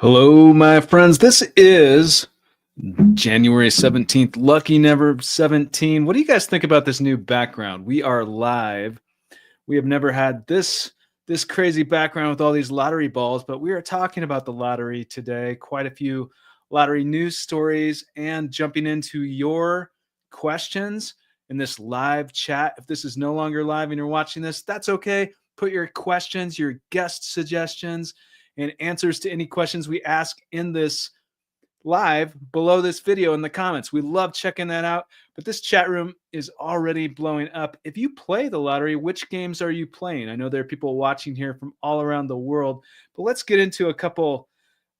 Hello, my friends. This is January 17th, lucky number 17. What do you guys think about this new background? We are live. We have never had this crazy background with all these lottery balls, but we are talking about the lottery today. Quite a few lottery news stories and jumping into your questions in this live chat. If this is no longer live and you're watching this, that's okay. Put your questions, your guest suggestions, and answers to any questions we ask in this live below this video in the comments. We love checking that out. But this chat room is already blowing up. If you play the lottery, which games are you playing? I know there are people watching here from all around the world, but let's get into a couple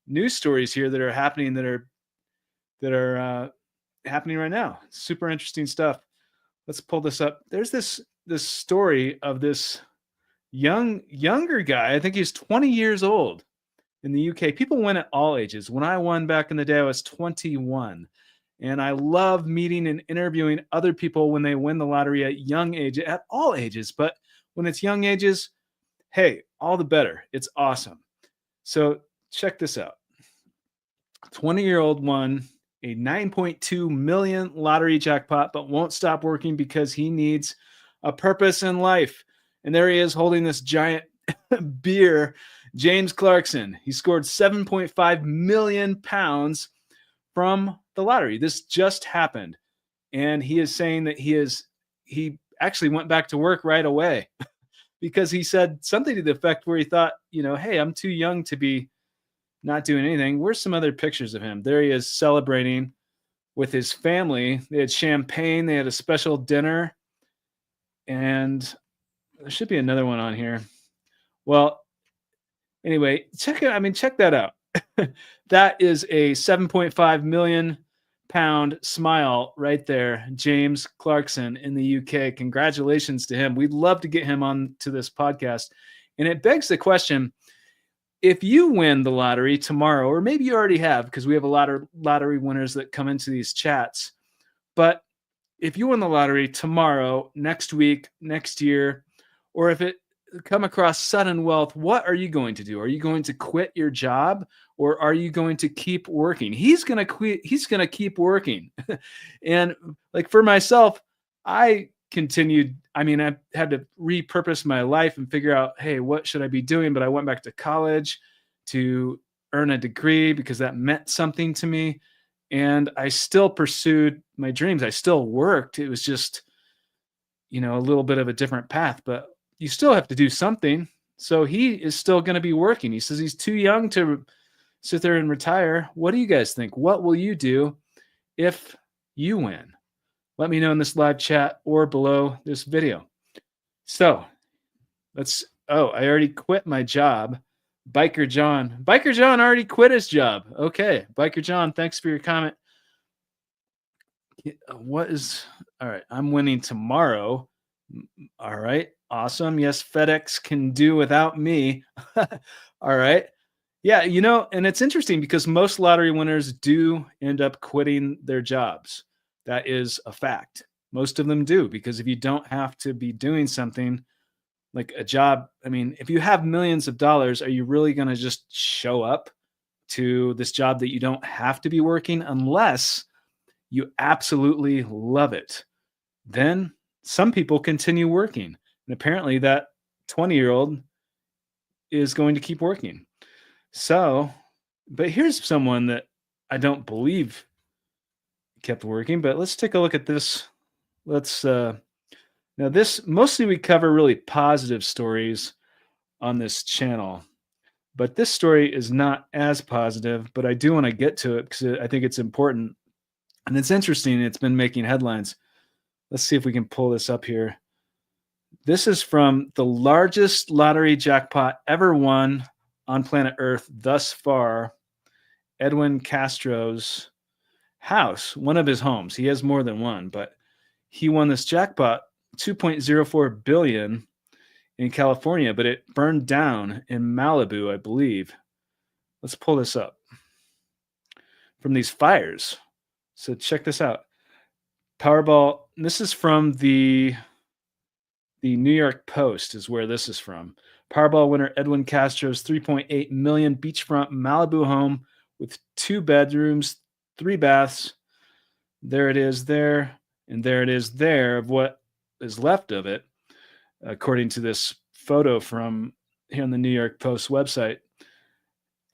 news stories here that are happening happening right now. Super interesting stuff. Let's pull this up. There's this story of this younger guy. I think he's 20 years old in the UK. People win at all ages. When I won back in the day, I was 21. And I love meeting and interviewing other people when they win the lottery at young age, at all ages. But when it's young ages, hey, all the better. It's awesome. So check this out. 20-year-old won a 9.2 million lottery jackpot, but won't stop working because he needs a purpose in life. And there he is holding this giant beer. James Clarkson, he scored 7.5 million pounds from the lottery. This just happened. And he is saying that he actually went back to work right away because he said something to the effect where he thought, hey, I'm too young to be not doing anything. Where's some other pictures of him? There he is celebrating with his family. They had champagne. They had a special dinner. And there should be another one on here. Well, anyway, check that out. That is a 7.5 million pound smile right there. James Clarkson in the UK. Congratulations to him. We'd love to get him on to this podcast. And it begs the question, if you win the lottery tomorrow, or maybe you already have, because we have a lot of lottery winners that come into these chats, but if you win the lottery tomorrow, next week, next year, or if it come across sudden wealth, what are you going to do? Are you going to quit your job, or are you going to keep working? He's going to quit. He's going to keep working. And like for myself, I continued. I had to repurpose my life and figure out, hey, what should I be doing? But I went back to college to earn a degree because that meant something to me. And I still pursued my dreams. I still worked. It was just, a little bit of a different path, but you still have to do something. So he is still going to be working. He says he's too young to sit there and retire. What do you guys think? What will you do if you win? Let me know in this live chat or below this video. So I already quit my job. Biker John already quit his job. Okay. Biker John, thanks for your comment. All right. I'm winning tomorrow. All right. Awesome. Yes, FedEx can do without me. All right. Yeah, and it's interesting because most lottery winners do end up quitting their jobs. That is a fact. Most of them do, because if you don't have to be doing something like a job, if you have millions of dollars, are you really going to just show up to this job that you don't have to be working unless you absolutely love it? Then some people continue working. And apparently that 20-year-old is going to keep working. So, but here's someone that I don't believe kept working, but let's take a look at this. Now this, mostly we cover really positive stories on this channel, but this story is not as positive, but I do want to get to it because I think it's important and it's interesting. It's been making headlines. Let's see if we can pull this up here. This is from the largest lottery jackpot ever won on planet Earth thus far. Edwin Castro's house, one of his homes. He has more than one, but he won this jackpot, 2.04 billion in California, but it burned down in Malibu, I believe. Let's pull this up from these fires. So check this out. Powerball, this is from the New York Post is where this is from. Powerball winner Edwin Castro's $3.8 million beachfront Malibu home with 2 bedrooms, 3 baths. There it is there, and there it is there of what is left of it, according to this photo from here on the New York Post website.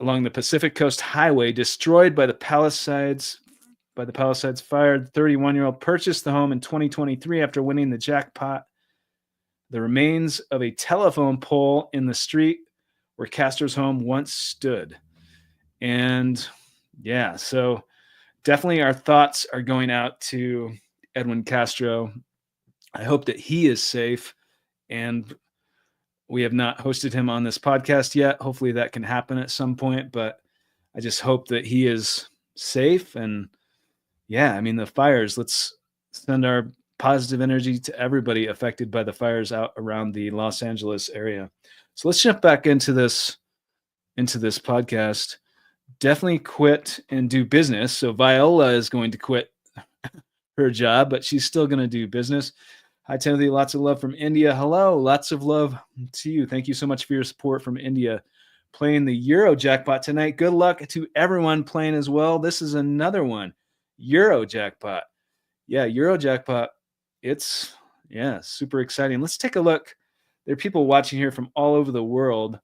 Along the Pacific Coast Highway, destroyed by the Palisades fire, the 31-year-old purchased the home in 2023 after winning the jackpot. The remains of a telephone pole in the street where Castro's home once stood. And yeah, so definitely our thoughts are going out to Edwin Castro. I hope that he is safe, and we have not hosted him on this podcast yet. Hopefully that can happen at some point, but I just hope that he is safe. And yeah, I mean, the fires, let's send our positive energy to everybody affected by the fires out around the Los Angeles area. So let's jump back into this podcast. Definitely quit and do business. So Viola is going to quit her job, but she's still going to do business. Hi, Timothy. Lots of love from India. Hello. Lots of love to you. Thank you so much for your support from India. Playing the Euro jackpot tonight. Good luck to everyone playing as well. This is another one. Euro jackpot. Yeah, Euro jackpot. It's, super exciting. Let's take a look. There are people watching here from all over the world.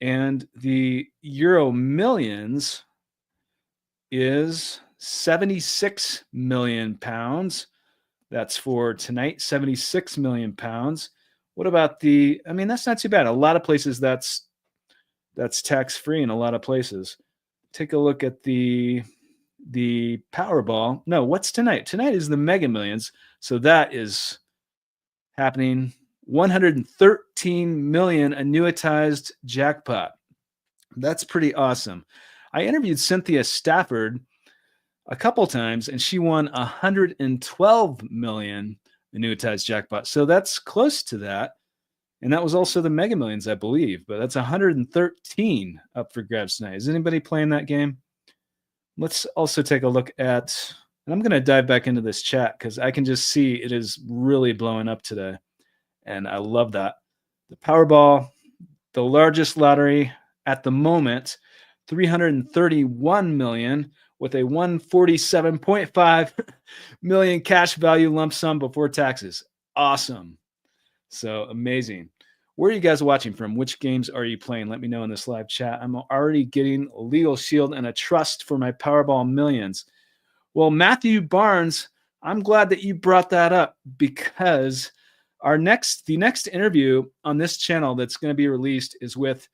And the Euro Millions is 76 million pounds. That's for tonight, 76 million pounds. What about that's not too bad. A lot of places that's tax-free in a lot of places. Take a look at the Powerball. No, what's tonight? Tonight is the Mega Millions. So that is happening. 113 million annuitized jackpot. That's pretty awesome. I interviewed Cynthia Stafford a couple times, and she won 112 million annuitized jackpot. So that's close to that. And that was also the Mega Millions, I believe. But that's 113 up for grabs tonight. Is anybody playing that game? Let's also take a look at, and I'm going to dive back into this chat because I can just see it is really blowing up today. And I love that. The Powerball, the largest lottery at the moment, 331 million with a 147.5 million cash value lump sum before taxes. Awesome. So amazing. Where are you guys watching from? Which games are you playing? Let me know in this live chat. I'm already getting a legal shield and a trust for my Powerball millions. Well, Matthew Barnes, I'm glad that you brought that up because the next interview on this channel that's going to be released is with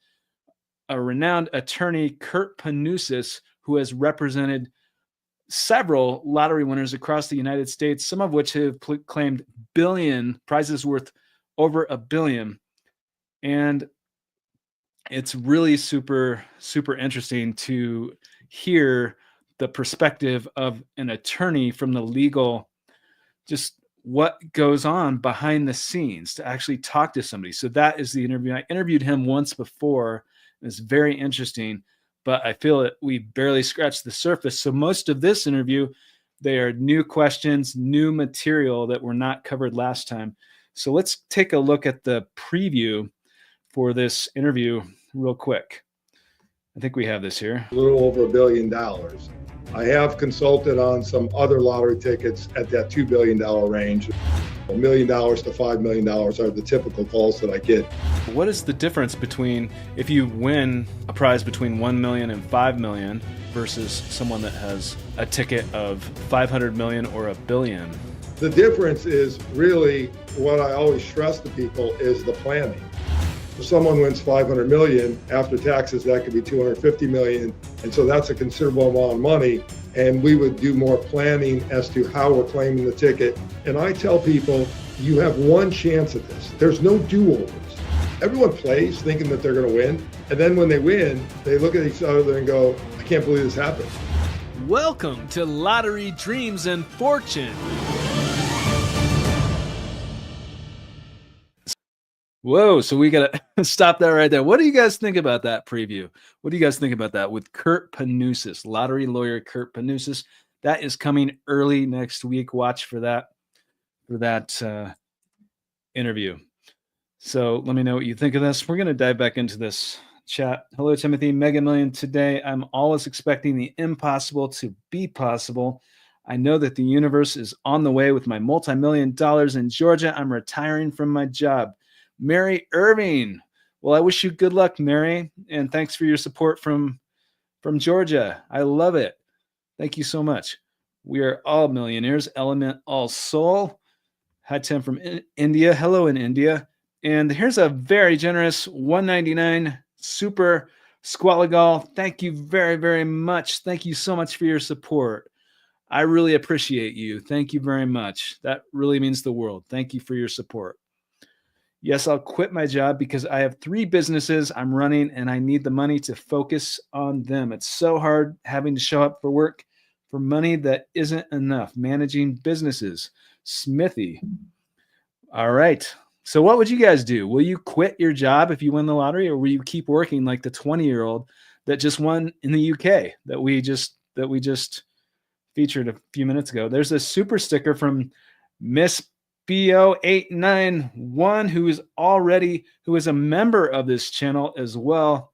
a renowned attorney, Kurt Panousis, who has represented several lottery winners across the United States, some of which have claimed billion prizes worth over $1 billion. And it's really super, super interesting to hear the perspective of an attorney from the legal, just what goes on behind the scenes to actually talk to somebody. So that is the interview. I interviewed him once before. It's very interesting, but I feel that we barely scratched the surface. So most of this interview, they are new questions, new material that were not covered last time. So let's take a look at the preview for this interview real quick. I think we have this here. A little over $1 billion. I have consulted on some other lottery tickets at that $2 billion range. $1 million to $5 million are the typical calls that I get. What is the difference between if you win a prize between 1 million and 5 million versus someone that has a ticket of 500 million or $1 billion? The difference is really what I always stress to people is the planning. If someone wins 500 million, after taxes, that could be 250 million. And so that's a considerable amount of money. And we would do more planning as to how we're claiming the ticket. And I tell people, you have one chance at this. There's no do-overs. Everyone plays thinking that they're going to win. And then when they win, they look at each other and go, I can't believe this happened. Welcome to Lottery Dreams and Fortune. Whoa, so we got to stop that right there. What do you guys think about that preview? What do you guys think about that with Kurt Panousis, lottery lawyer Kurt Panousis? That is coming early next week. Watch for that interview. So let me know what you think of this. We're going to dive back into this chat. Hello, Timothy. Mega Million today. I'm always expecting the impossible to be possible. I know that the universe is on the way with my multi-million dollars in Georgia. I'm retiring from my job. Mary Irving. Well, I wish you good luck, Mary, and thanks for your support from Georgia. I love it. Thank you so much. We are all millionaires. Element All Soul. Hi, Tim from India. Hello in India. And here's a very generous $1.99 super Squalagal. Thank you very, very much. Thank you so much for your support. I really appreciate you. Thank you very much. That really means the world. Thank you for your support. Yes, I'll quit my job because I have 3 businesses I'm running and I need the money to focus on them. It's so hard having to show up for work for money that isn't enough. Managing businesses. Smithy. All right. So what would you guys do? Will you quit your job if you win the lottery, or will you keep working like the 20-year-old that just won in the UK that we just featured a few minutes ago? There's a super sticker from Miss BO891 who is a member of this channel as well.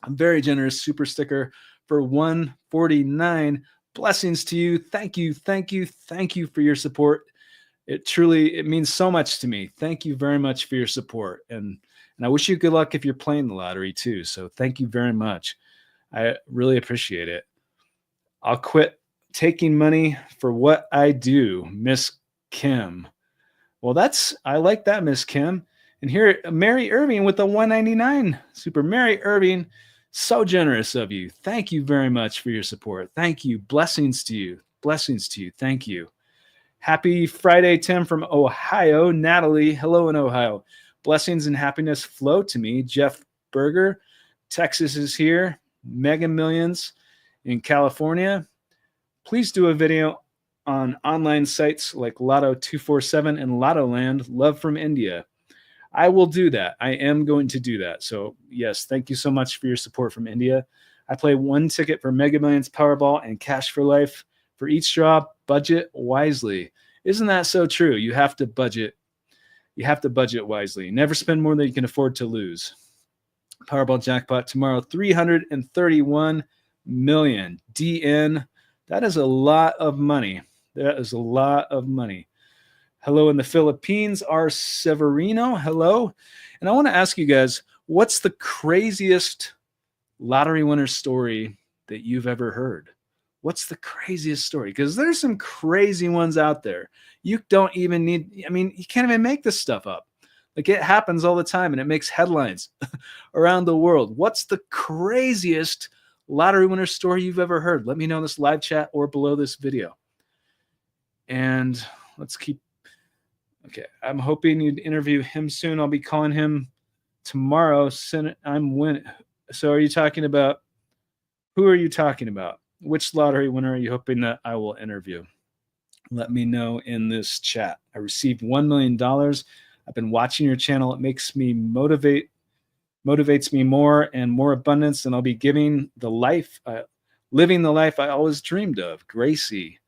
A very generous super sticker for $149. Blessings to you. Thank you for your support. It means so much to me. Thank you very much for your support. And I wish you good luck if you're playing the lottery too. So thank you very much. I really appreciate it. I'll quit taking money for what I do, Miss Kim. Well, I like that, Miss Kim. And here, Mary Irving with the $1.99 super. Mary Irving, so generous of you. Thank you very much for your support. Thank you. Blessings to you. Blessings to you. Thank you. Happy Friday, Tim from Ohio. Natalie, hello in Ohio. Blessings and happiness flow to me. Jeff Berger, Texas is here. Mega Millions in California. Please do a video on online sites like Lotto 247 and Lotto Land. Love from India. I will do that. I am going to do that. So yes, thank you so much for your support from India. I play 1 ticket for Mega Millions, Powerball, and Cash for Life. For each draw, budget wisely. Isn't that so true? You have to budget. You have to budget wisely. Never spend more than you can afford to lose. Powerball jackpot tomorrow, 331 million. DN. That is a lot of money. That is a lot of money. Hello in the Philippines, R. Severino. Hello. And I want to ask you guys, what's the craziest lottery winner story that you've ever heard? What's the craziest story? Because there's some crazy ones out there. You don't even need, you can't even make this stuff up. Like, it happens all the time and it makes headlines around the world. What's the craziest lottery winner story you've ever heard? Let me know in this live chat or below this video. And let's keep, okay. I'm hoping you'd interview him soon. I'll be calling him tomorrow. So are you talking about, who are you talking about? Which lottery winner are you hoping that I will interview? Let me know in this chat. I received $1 million. I've been watching your channel. It makes me motivates me more and more abundance, and I'll be living the life I always dreamed of. Gracie.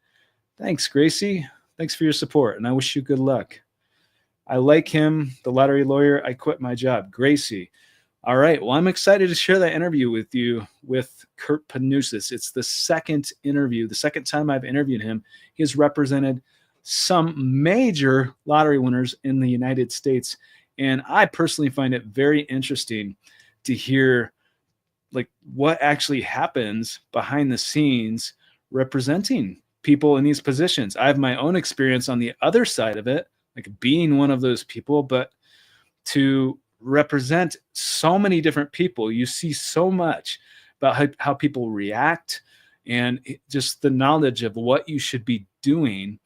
Thanks, Gracie. Thanks for your support, and I wish you good luck. I like him, the lottery lawyer. I quit my job. Gracie. All right. Well, I'm excited to share that interview with you with Kurt Panousis. It's the second interview, the second time I've interviewed him. He has represented some major lottery winners in the United States. And I personally find it very interesting to hear like what actually happens behind the scenes representing people in these positions. I have my own experience on the other side of it, like being one of those people, but to represent so many different people, you see so much about how people react and just the knowledge of what you should be doing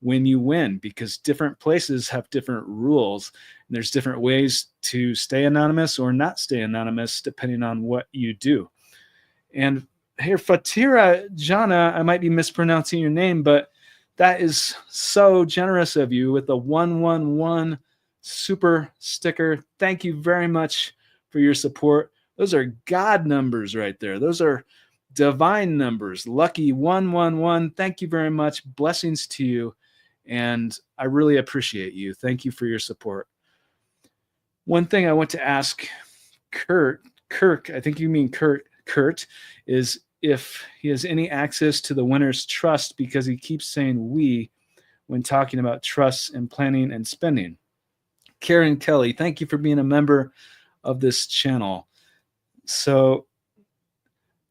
when you win, because different places have different rules and there's different ways to stay anonymous or not stay anonymous depending on what you do. And here, Fatira Jana, I might be mispronouncing your name, but that is so generous of you with the 111 super sticker. Thank you very much for your support. Those are God numbers right there. Those are divine numbers. Lucky 111. Thank you very much. Blessings to you. And I really appreciate you. Thank you for your support. One thing I want to ask Kirk, I think you mean Kurt, is if he has any access to the winner's trust, because he keeps saying we when talking about trusts and planning and spending. Karen Kelly, thank you for being a member of this channel. So,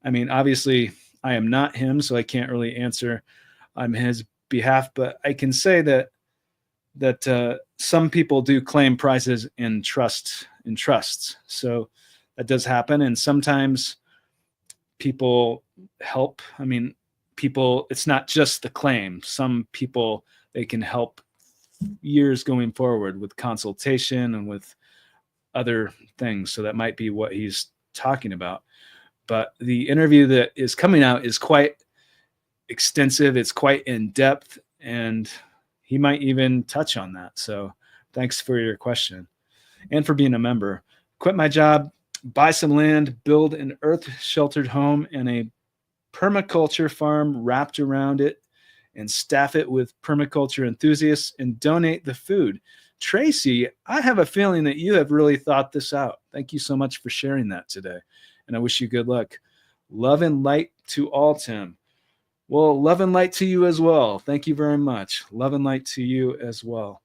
I mean, obviously, I am not him, so I can't really answer on his behalf, but I can say that some people do claim prizes in trusts. So that does happen, and sometimes people help. I mean, people, it's not just the claim. Some people, they can help years going forward with consultation and with other things. So that might be what he's talking about. But the interview that is coming out is quite extensive. It's quite in depth, and he might even touch on that. So thanks for your question and for being a member. Quit my job, buy some land, build an earth-sheltered home and a permaculture farm wrapped around it, and staff it with permaculture enthusiasts and donate the food. Tracy, I have a feeling that you have really thought this out. Thank you so much for sharing that today, and I wish you good luck. Love and light to all, Tim. Well, love and light to you as well. Thank you very much. Love and light to you as well.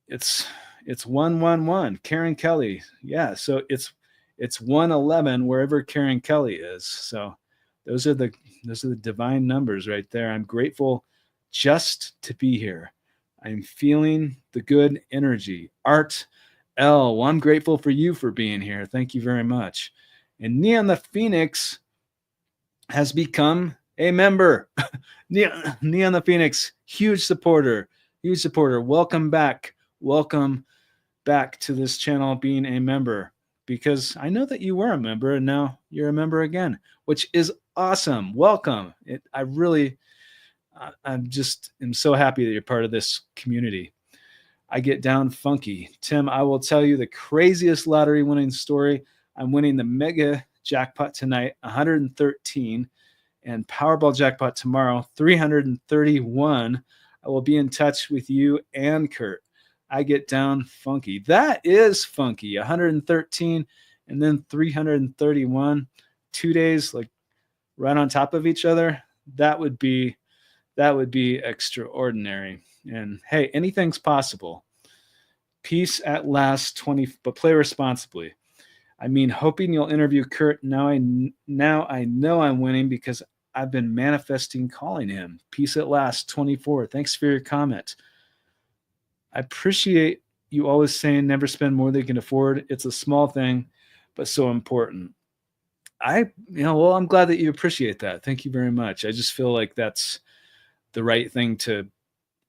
It's 111. Karen Kelly. Yeah, so it's 111 wherever Karen Kelly is. So those are the divine numbers right there. I'm grateful just to be here. I'm feeling the good energy. Art L. Well, I'm grateful for you for being here. Thank you very much. And Neon the Phoenix has become a member. Neon the Phoenix, huge supporter. Welcome back to this channel, being a member, because I know that you were a member and now you're a member again, which is awesome. Welcome. I'm so happy that you're part of this community. I get down funky. Tim, I will tell you the craziest lottery winning story. I'm winning the mega jackpot tonight, 113, and Powerball jackpot tomorrow, 331. I will be in touch with you and Kurt. I get down funky. That is funky. 113 and then 331, 2 days like right on top of each other. That would be extraordinary. And hey, anything's possible. Peace at last, 20, but play responsibly. I mean, hoping you'll interview Kurt. Now I know I'm winning because I've been manifesting calling him. Peace at last, 24. Thanks for your comment. I appreciate you always saying never spend more than you can afford. It's a small thing, but so important. I'm glad that you appreciate that. Thank you very much. I just feel like that's the right thing to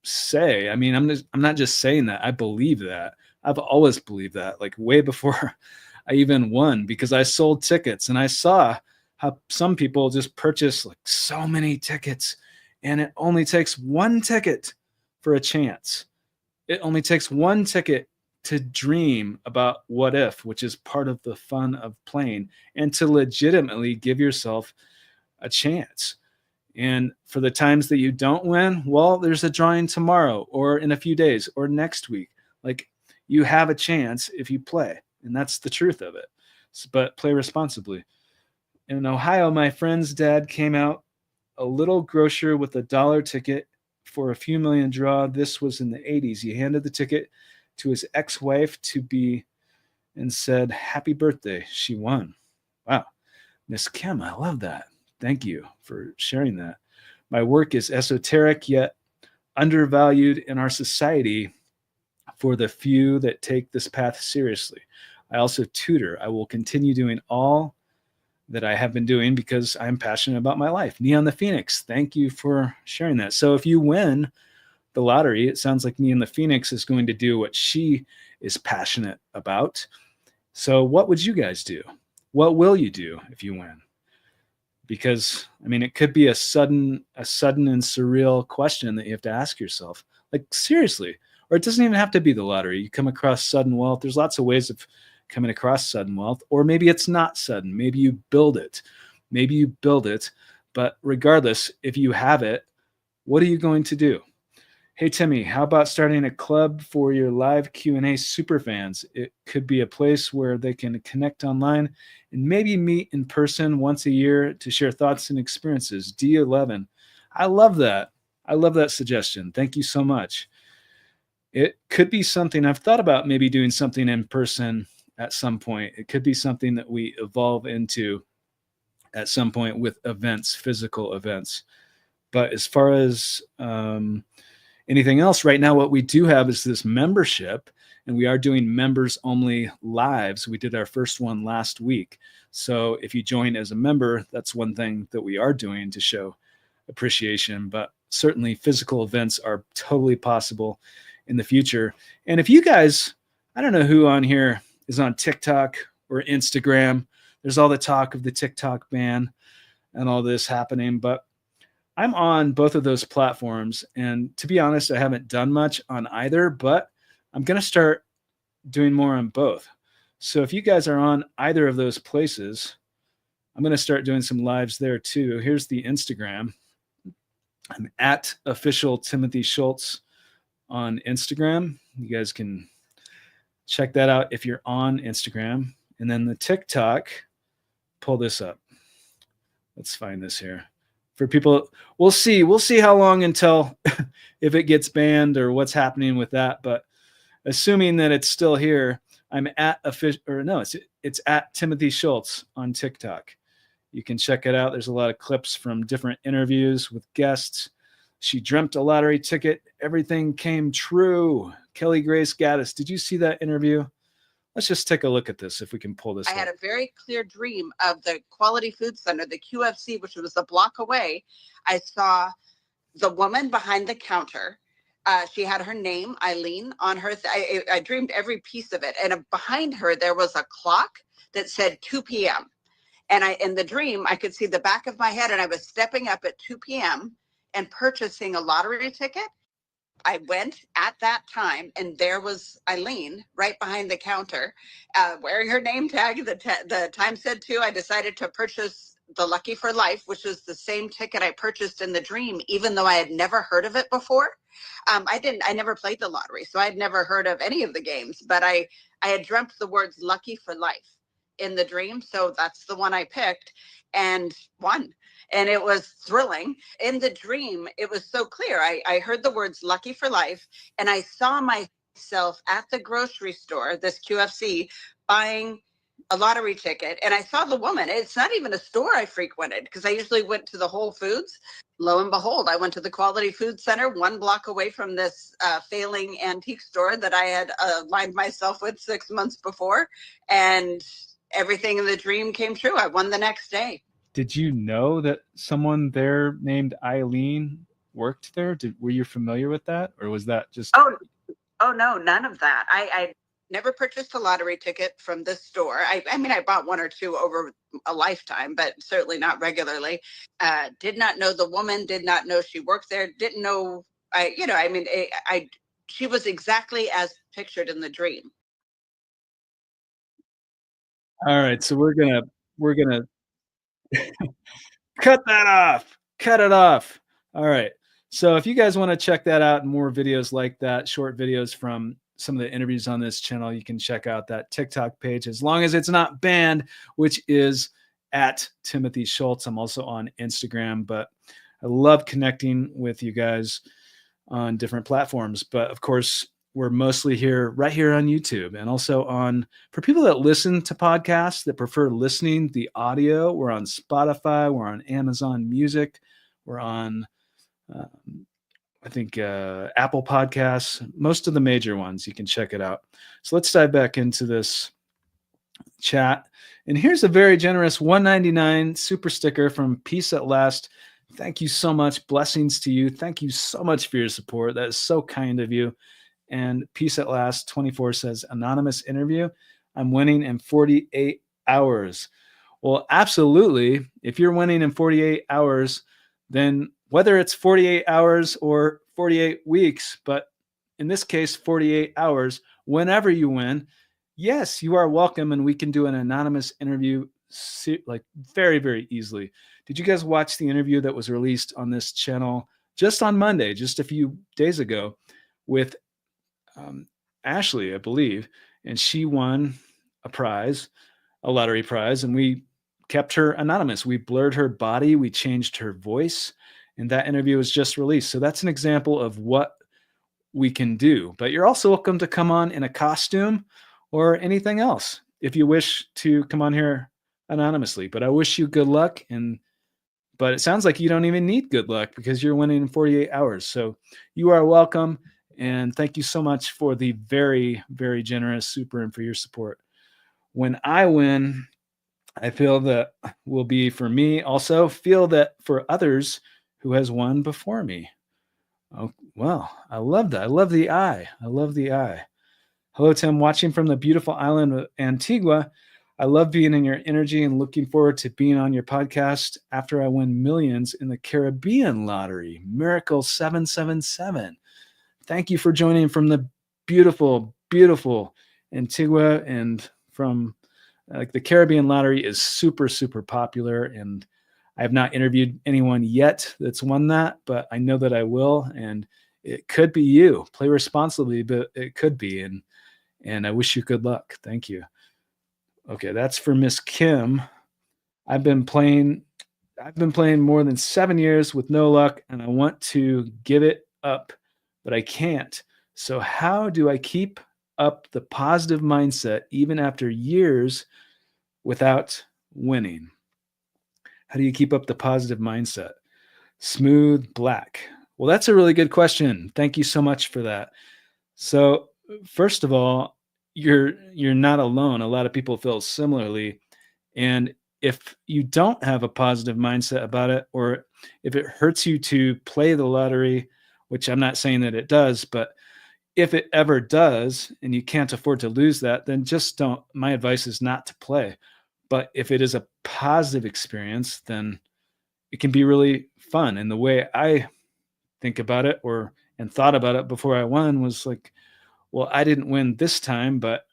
say. I mean, I'm not just saying that. I believe that. I've always believed that, like way before I even won, because I sold tickets and I saw how some people just purchase like so many tickets, and it only takes one ticket for a chance. It only takes one ticket to dream about what if, which is part of the fun of playing, and to legitimately give yourself a chance. And for the times that you don't win, well, there's a drawing tomorrow or in a few days or next week. Like, you have a chance if you play, and that's the truth of it. But play responsibly. In Ohio, my friend's dad came out a little grocer with $1 ticket for a few million draw. This was in the 80s. He handed the ticket to his ex-wife to be and said, "Happy birthday." She won. Wow. Miss Kim, I love that. Thank you for sharing that. My work is esoteric yet undervalued in our society for the few that take this path seriously. I also tutor. I will continue doing all that I have been doing because I'm passionate about my life. Neon the Phoenix, thank you for sharing that. So if you win the lottery, it sounds like Neon the Phoenix is going to do what she is passionate about. So what would you guys do? What will you do if you win? Because, I mean, it could be a sudden and surreal question that you have to ask yourself. Like, seriously. Or it doesn't even have to be the lottery. You come across sudden wealth. There's lots of ways of coming across sudden wealth. Or maybe it's not sudden. Maybe you build it. But regardless, if you have it, what are you going to do? Hey, Timmy, how about starting a club for your live Q&A superfans? It could be a place where they can connect online and maybe meet in person once a year to share thoughts and experiences. D11. I love that. I love that suggestion. Thank you so much. It could be something I've thought about, maybe doing something in person at some point. It could be something that we evolve into at some point with events, physical events. But as far as anything else, right now, what we do have is this membership, and we are doing members only lives. We did our first one last week. So if you join as a member, that's one thing that we are doing to show appreciation. But certainly physical events are totally possible in the future. And if you guys, I don't know who on here is on TikTok or Instagram. There's all the talk of the TikTok ban and all this happening, but I'm on both of those platforms. And to be honest, I haven't done much on either, but I'm going to start doing more on both. So if you guys are on either of those places, I'm going to start doing some lives there too. Here's the Instagram. I'm at official Timothy Schultz on Instagram. You guys can check that out if you're on Instagram. And then the TikTok, pull this up. Let's find this here. For people, we'll see how long until if it gets banned or what's happening with that. But assuming that it's still here, I'm at it's at Timothy Schultz on TikTok. You can check it out. There's a lot of clips from different interviews with guests. She dreamt a lottery ticket. Everything came true. Kelly Grace Gaddis. Did you see that interview? Let's just take a look at this if we can pull this I up. had a very clear dream of the Quality Food Center, the QFC, which was a block away. I saw the woman behind the counter. She had her name, Eileen, on her. I dreamed every piece of it. And behind her, there was a clock that said 2 p.m. And in the dream, I could see the back of my head, and I was stepping up at 2 p.m. and purchasing a lottery ticket. I went at that time, and there was Eileen right behind the counter, wearing her name tag. The time said 2. I decided to purchase the Lucky for Life, which is the same ticket I purchased in the dream, even though I had never heard of it before. I never played the lottery, so I had never heard of any of the games, but I had dreamt the words Lucky for Life in the dream. So that's the one I picked and won. And it was thrilling. In the dream, it was so clear. I heard the words Lucky for Life, and I saw myself at the grocery store, this QFC, buying a lottery ticket. And I saw the woman. It's not even a store I frequented, because I usually went to the Whole Foods. Lo and behold, I went to the Quality Food Center, 1 block away from this failing antique store that I had aligned myself with 6 months before. And everything in the dream came true. I won the next day. Did you know that someone there named Eileen worked there? Were you familiar with that, or was that just? Oh no, none of that. I never purchased a lottery ticket from this store. I mean, I bought 1 or 2 over a lifetime, but certainly not regularly. Did not know the woman. Did not know she worked there. Didn't know. She was exactly as pictured in the dream. All right, so we're gonna cut that off. Cut it off. All right. So if you guys want to check that out and more videos like that, short videos from some of the interviews on this channel, you can check out that TikTok page, as long as it's not banned, which is at Timothy Schultz. I'm also on Instagram, but I love connecting with you guys on different platforms. But of course, we're mostly right here on YouTube, and also for people that listen to podcasts, that prefer listening the audio, we're on Spotify, we're on Amazon Music, we're on, I think, Apple Podcasts, most of the major ones. You can check it out. So let's dive back into this chat. And here's a very generous $1.99 super sticker from Peace at Last. Thank you so much. Blessings to you. Thank you so much for your support. That is so kind of you. And Peace at Last 24 says, anonymous interview. I'm winning in 48 hours. Well, absolutely. If you're winning in 48 hours, then whether it's 48 hours or 48 weeks, but in this case, 48 hours, whenever you win, yes, you are welcome. And we can do an anonymous interview like very, very easily. Did you guys watch the interview that was released on this channel just on Monday, just a few days ago, with Ashley, I believe, and she won a prize, a lottery prize, and we kept her anonymous. We blurred her body, we changed her voice, and that interview was just released. So that's an example of what we can do. But you're also welcome to come on in a costume or anything else if you wish to come on here anonymously. But I wish you good luck. But it sounds like you don't even need good luck because you're winning in 48 hours. So you are welcome. And thank you so much for the very, very generous super and for your support. When I win, I feel that will be for me. Also feel that for others who has won before me. Oh, well, I love that. I love the eye. I love the eye. Hello, Tim, watching from the beautiful island of Antigua. I love being in your energy and looking forward to being on your podcast after I win millions in the Caribbean lottery. Miracle 777. Thank you for joining from the beautiful, beautiful Antigua, and from the Caribbean lottery is super, super popular. And I have not interviewed anyone yet that's won that, but I know that I will. And it could be you. Play responsibly, but it could be. And I wish you good luck. Thank you. Okay, that's for Miss Kim. I've been playing more than 7 years with no luck, and I want to give it up, but I can't. So how do I keep up the positive mindset even after years without winning? How do you keep up the positive mindset? Smooth Black. Well, that's a really good question. Thank you so much for that. So first of all, you're not alone. A lot of people feel similarly. And if you don't have a positive mindset about it, or if it hurts you to play the lottery, which I'm not saying that it does, but if it ever does and you can't afford to lose that, then just don't. My advice is not to play. But if it is a positive experience, then it can be really fun. And the way I think about it and thought about it before I won was like, well, I didn't win this time, but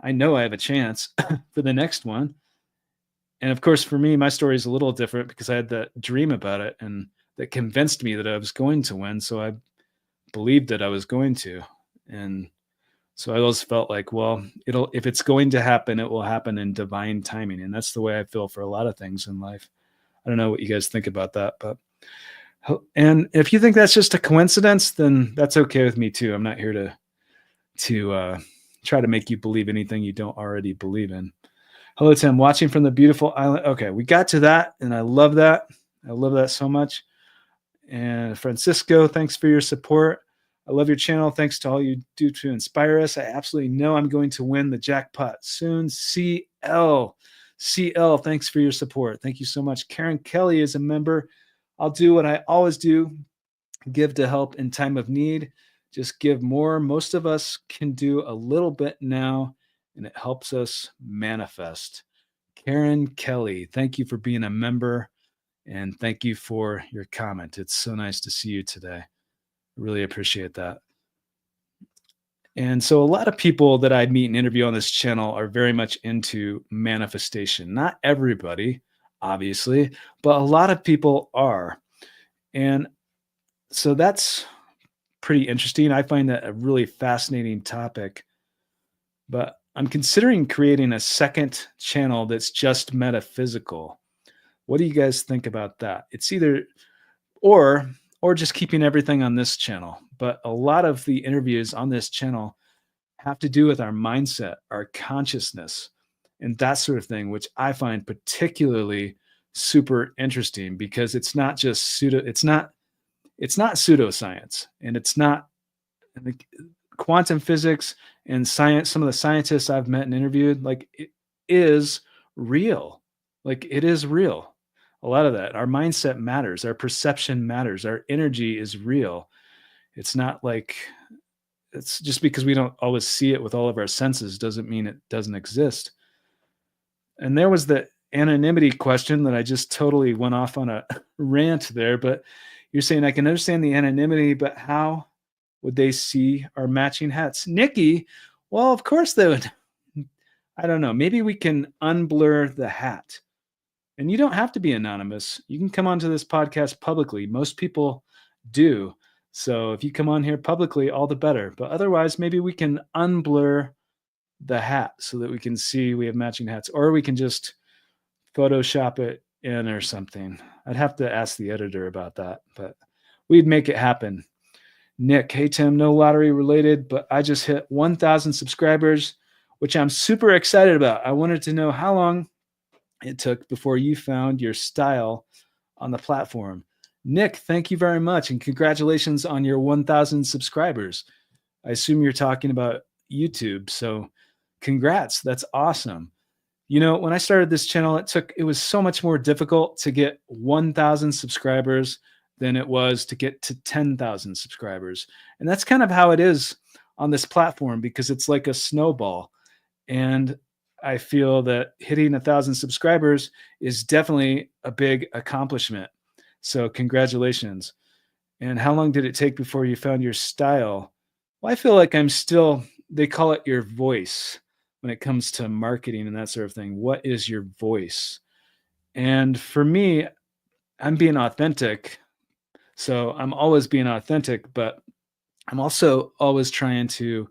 I know I have a chance for the next one. And of course, for me, my story is a little different because I had that dream about it and that convinced me that I was going to win. So I believed that I was going to. And so I always felt like, well, if it's going to happen, it will happen in divine timing. And that's the way I feel for a lot of things in life. I don't know what you guys think about that, and if you think that's just a coincidence, then that's okay with me too. I'm not here to try to make you believe anything you don't already believe in. Hello, Tim, watching from the beautiful island. Okay, we got to that, and I love that. I love that so much. And Francisco, thanks for your support. I love your channel. Thanks to all you do to inspire us. I absolutely know I'm going to win the jackpot soon. CL, thanks for your support. Thank you so much. Karen Kelly is a member. I'll do what I always do, give to help in time of need. Just give more. Most of us can do a little bit now, and it helps us manifest. Karen Kelly, thank you for being a member, and thank you for your comment. It's so nice to see you today. Really appreciate that. And so a lot of people that I meet and interview on this channel are very much into manifestation. Not everybody, obviously, but a lot of people are. And so that's pretty interesting. I find that a really fascinating topic. But I'm considering creating a second channel that's just metaphysical. What do you guys think about that? It's either or just keeping everything on this channel. But a lot of the interviews on this channel have to do with our mindset, our consciousness, and that sort of thing, which I find particularly super interesting because it's not just it's not pseudoscience, and it's not quantum physics and science. Some of the scientists I've met and interviewed, like, it is real. Like, it is real. A lot of that, our mindset matters, our perception matters, our energy is real. It's not like, it's just because we don't always see it with all of our senses doesn't mean it doesn't exist. And there was the anonymity question that I just totally went off on a rant there, but you're saying I can understand the anonymity, but how would they see our matching hats? Nikki, well, of course they would. I don't know. Maybe we can unblur the hat. And you don't have to be anonymous. You can come onto this podcast publicly. Most people do. So if you come on here publicly, all the better. But otherwise, maybe we can unblur the hat so that we can see we have matching hats, or we can just Photoshop it in or something. I'd have to ask the editor about that, but we'd make it happen. Nick, hey Tim, no lottery related, but I just hit 1,000 subscribers, which I'm super excited about. I wanted to know how long it took before you found your style on the platform. Nick, thank you very much, and congratulations on your 1,000 subscribers. I assume you're talking about YouTube, so congrats. That's awesome. You know, when I started this channel, it was so much more difficult to get 1,000 subscribers than it was to get to 10,000 subscribers. And that's kind of how it is on this platform, because it's like a snowball. And I feel that hitting 1,000 subscribers is definitely a big accomplishment. So congratulations. And how long did it take before you found your style? Well, I feel like they call it your voice when it comes to marketing and that sort of thing. What is your voice? And for me, I'm being authentic. So I'm always being authentic, but I'm also always trying to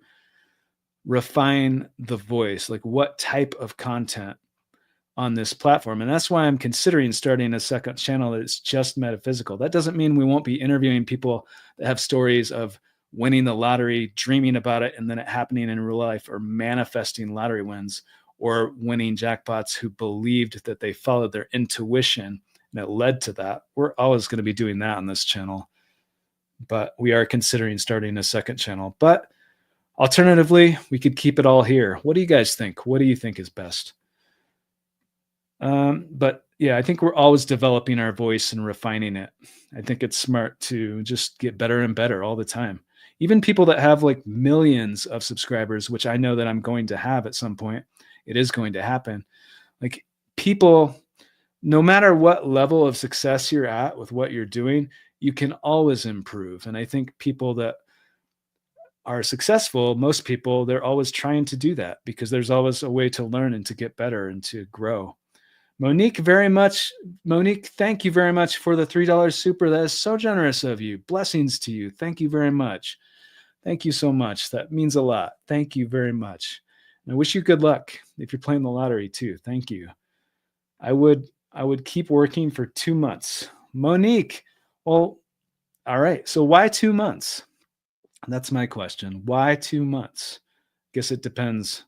refine the voice, like what type of content on this platform. And that's why I'm considering starting a second channel that's just metaphysical. That doesn't mean we won't be interviewing people that have stories of winning the lottery, dreaming about it, and then it happening in real life, or manifesting lottery wins, or winning jackpots who believed that they followed their intuition and it led to that. We're always going to be doing that on this channel, but we are considering starting a second channel. But alternatively, we could keep it all here. What do you guys think? What do you think is best? But yeah, I think we're always developing our voice and refining it. I think it's smart to just get better and better all the time. Even people that have like millions of subscribers, which I know that I'm going to have at some point, it is going to happen. Like people, no matter what level of success you're at with what you're doing, you can always improve. And I think people that are successful, most people, they're always trying to do that because there's always a way to learn and to get better and to grow. Monique, thank you very much for the $3 super. That is so generous of you. Blessings to you. Thank you very much. Thank you so much. That means a lot. Thank you very much. And I wish you good luck if you're playing the lottery too. Thank you. I would keep working for 2 months. Monique, well, all right. So why 2 months? That's my question. Why 2 months? Guess it depends.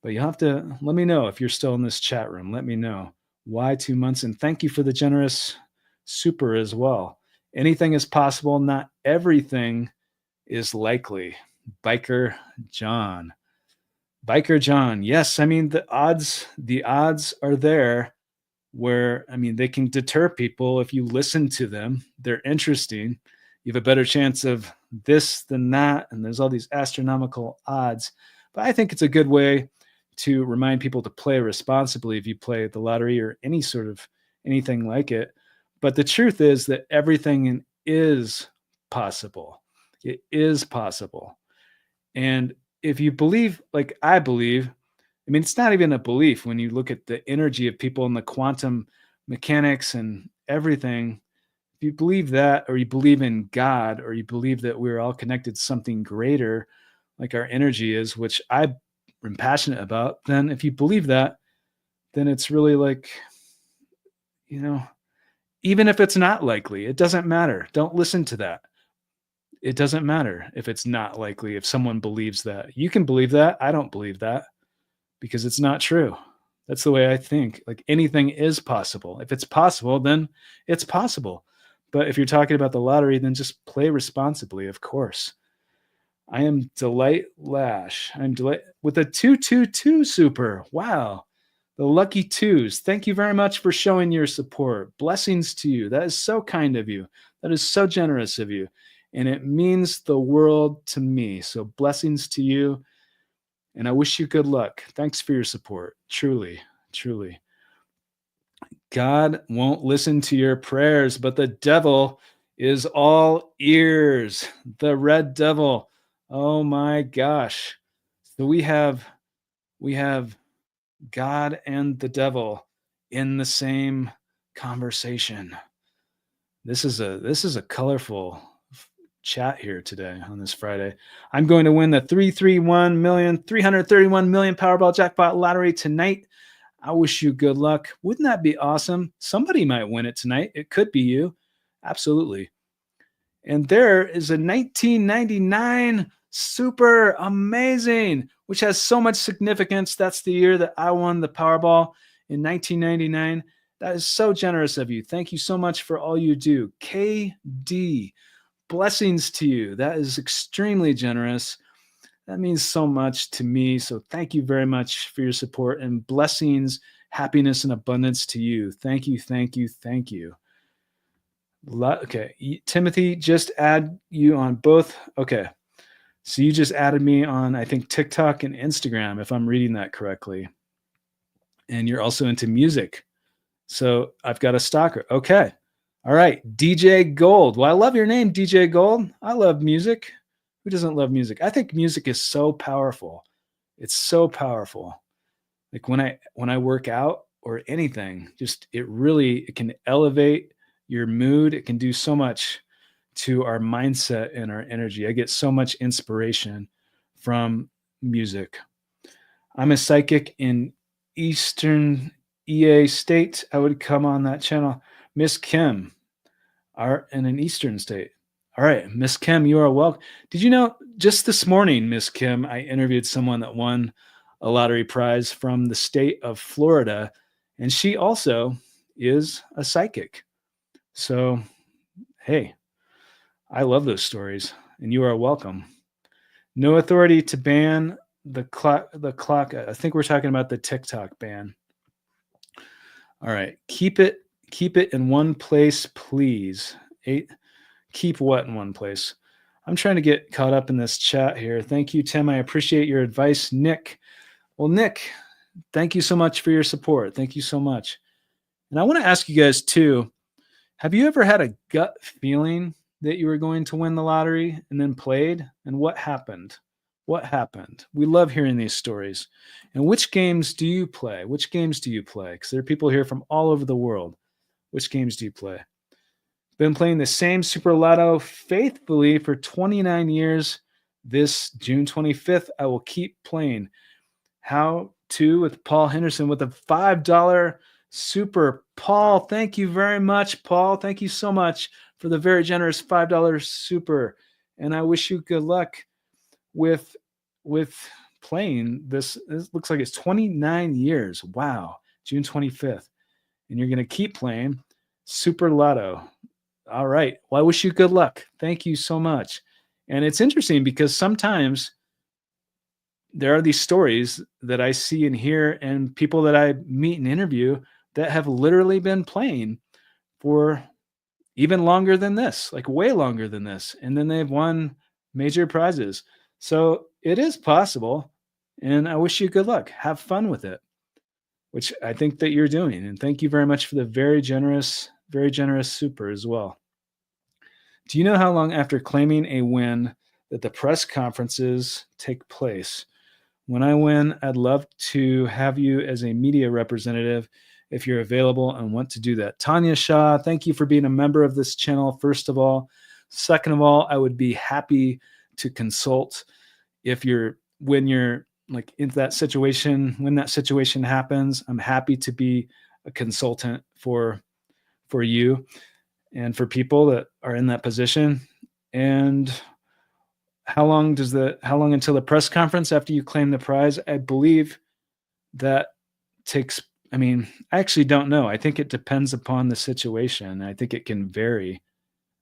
But you have to let me know if you're still in this chat room. Let me know why 2 months. And thank you for the generous super as well. Anything is possible. Not everything is likely. Biker John. Yes, I mean the odds are there where, I mean, they can deter people if you listen to them. They're interesting. You have a better chance of this than that. And there's all these astronomical odds. But I think it's a good way to remind people to play responsibly if you play the lottery or anything like it. But the truth is that everything is possible. It is possible. And if you believe, like I believe, I mean, it's not even a belief when you look at the energy of people in the quantum mechanics and everything. If you believe that, or you believe in God, or you believe that we're all connected to something greater, like our energy is, which I'm passionate about, then if you believe that, then it's really like, you know, even if it's not likely, it doesn't matter. Don't listen to that. It doesn't matter if it's not likely. If someone believes that, you can believe that. I don't believe that because it's not true. That's the way I think. Like anything is possible. If it's possible, then it's possible. But if you're talking about the lottery, then just play responsibly, of course. I am Delight Lash. I'm Delight with a 222 super. Wow. The lucky twos. Thank you very much for showing your support. Blessings to you. That is so kind of you. That is so generous of you. And it means the world to me. So blessings to you. And I wish you good luck. Thanks for your support. Truly, truly. God won't listen to your prayers, but the devil is all ears. The red devil. Oh my gosh. So we have God and the devil in the same conversation. This is a colorful chat here today on this Friday. I'm going to win the 331 million Powerball jackpot lottery tonight. I wish you good luck. Wouldn't that be awesome? Somebody might win it tonight. It could be you. Absolutely. And there is a 1999 super amazing, which has so much significance. That's the year that I won the Powerball in 1999. That is so generous of you. Thank you so much for all you do. KD, blessings to you. That is extremely generous. That means so much to me. So thank you very much for your support, and blessings, happiness, and abundance to you. Thank you, thank you, thank you. Okay, Timothy, just add you on both. Okay, so you just added me on, I think, TikTok and Instagram, if I'm reading that correctly. And you're also into music. So I've got a stalker. Okay. All right. DJ Gold. Well, I love your name, DJ Gold. I love music. Who doesn't love music? I think music is so powerful. It's so powerful. Like when I work out or anything, just it can elevate your mood. It can do so much to our mindset and our energy. I get so much inspiration from music. I'm a psychic in Eastern EA state. I would come on that channel. Miss Kim are in an Eastern state. All right, Miss Kim, you are welcome. Did you know just this morning, Miss Kim, I interviewed someone that won a lottery prize from the state of Florida, and she also is a psychic. So, hey, I love those stories, and you are welcome. No authority to ban the clock. I think we're talking about the TikTok ban. All right, keep it in one place, please. Keep what in one place? I'm trying to get caught up in this chat here. Thank you, Tim. I appreciate your advice. Nick. Well, Nick, thank you so much for your support. Thank you so much. And I want to ask you guys too, have you ever had a gut feeling that you were going to win the lottery and then played? And what happened? What happened? We love hearing these stories. And which games do you play? Which games do you play? Because there are people here from all over the world. Which games do you play? Been playing the same Super Lotto faithfully for 29 years. This June 25th, I will keep playing. How to with Paul Henderson with a $5 super. Paul, thank you very much, Paul. Thank you so much for the very generous $5 super. And I wish you good luck with playing this. This looks like it's 29 years. Wow. June 25th. And you're going to keep playing Super Lotto. All right. Well, I wish you good luck. Thank you so much. And it's interesting because sometimes there are these stories that I see and hear, and people that I meet and interview that have literally been playing for even longer than this, like way longer than this. And then they've won major prizes. So it is possible. And I wish you good luck. Have fun with it, which I think that you're doing. And thank you very much for the very generous super as well. Do you know how long after claiming a win that the press conferences take place? When I win, I'd love to have you as a media representative if you're available and want to do that. Tanya Shah, thank you for being a member of this channel, first of all. Second of all, I would be happy to consult when you're like in that situation, when that situation happens. I'm happy to be a consultant for you and for people that are in that position. And how long until the press conference after you claim the prize? I believe that takes, I actually don't know. I think it depends upon the situation. I think it can vary.